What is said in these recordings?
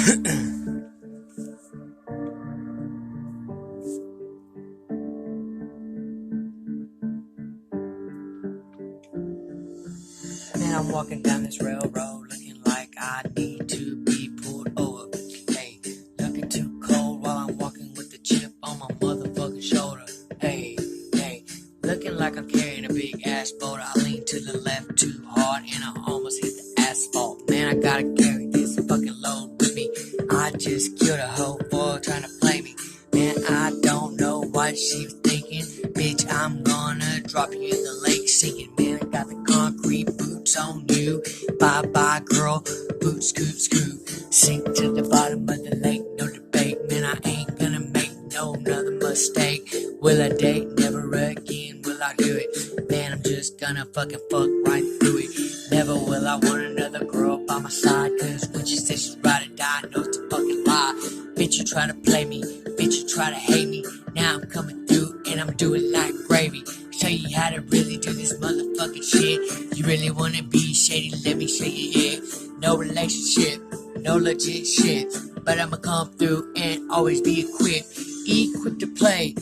Man, I'm walking down this railroad looking like I need to be pulled over. Hey, looking too cold while I'm walking with the chip on my motherfucking shoulder. Hey, hey, looking like I'm carrying a big ass boulder. I lean to the left too hard and I almost hit the asphalt. Man, I gotta carry this fucking load with me. I just killed a hoe for trying to play me. Man, I don't know what she was thinking. Bitch, I'm gonna drop you in the lake sinking. Man, I got the concrete boots on you. Bye bye, girl. Boot scoot scoot. Sink to the bottom of the lake, no debate. Man, I ain't gonna make no another mistake. Will I date? Never again will I do it. Man, I'm just gonna fucking fuck right through it. Never will I want another girl by my side. Cause when she says she's ride or die, I know it's a fucking lie. Bitch, you try to play me. Bitch, you try to hate me. Now I'm coming through and I'm doing like gravy. Show you how to really do this motherfucking shit. You really wanna be shady? Let me show you it. No relationship, no legit shit. But I'ma come through and always be equipped. Equipped to play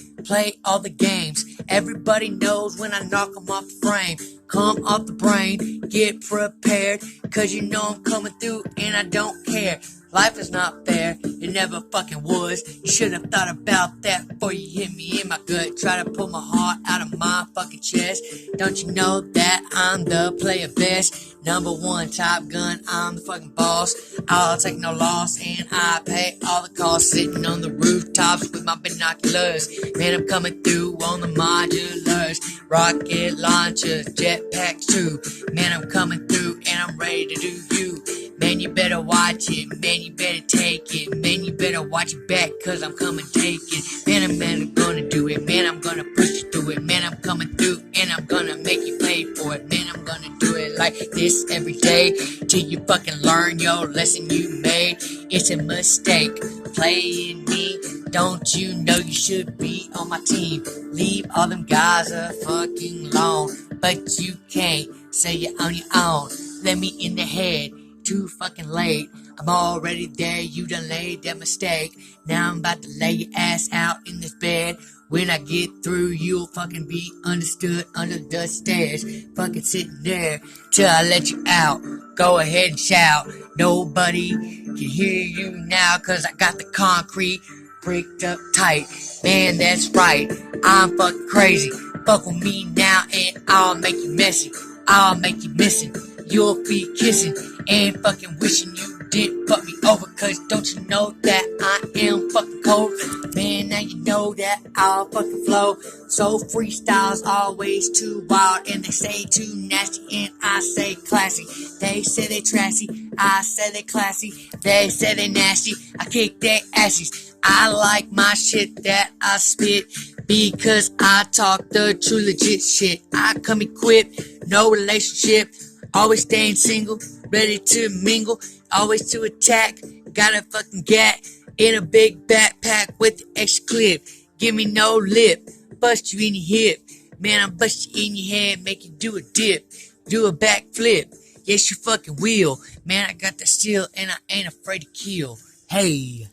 all the games. Everybody knows when I knock 'em off the frame. Come off the brain, get prepared. Cause you know I'm coming through and I don't care. Life is not fair, it never fucking was. You should have thought about that before you hit me in my gut. Try to pull my heart out of my fucking chest. Don't you know that I'm the player best? Number one Top Gun, I'm the fucking boss. I'll take no loss and I pay all the costs. Sitting on the rooftops with my binoculars. Man, I'm coming through on the modulars. Rocket launchers, jetpacks too. Man, I'm coming through and I'm ready to do you. Man, you better watch it. Man, you better take it. Man, you better watch it back, cause I'm coming take it. Man, I'm gonna do it. Man, I'm gonna push you through it. Man, I'm coming through and I'm gonna make you pay for it. Man, I'm gonna do it like this every day till you fucking learn your lesson you made. It's a mistake playing me. Don't you know you should be on my team? Leave all them guys fucking alone. But you can't say you're on your own. Let me in the head. Too fucking late. I'm already there, you done laid that mistake. Now I'm about to lay your ass out in this bed. When I get through, you'll fucking be understood under the stairs. Fucking sitting there till I let you out. Go ahead and shout. Nobody can hear you now, cause I got the concrete bricked up tight. Man, that's right, I'm fucking crazy. Fuck with me now and I'll make you messy. I'll make you missing. You'll be kissing and fucking wishing you didn't fuck me over. Cause don't you know that I am fucking cold? Man, now you know that I'll fucking flow. So freestyle's always too wild. And they say too nasty and I say classy. They say they trashy, I say they classy. They say they nasty, I kick their asses. I like my shit that I spit because I talk the true legit shit. I come equipped, no relationship. Always staying single, ready to mingle, always to attack. Got a fucking gat in a big backpack with the extra clip. Give me no lip, bust you in your hip. Man, I'll bust you in your head, make you do a dip, do a backflip. Yes, you fucking will. Man, I got the steel and I ain't afraid to kill. Hey.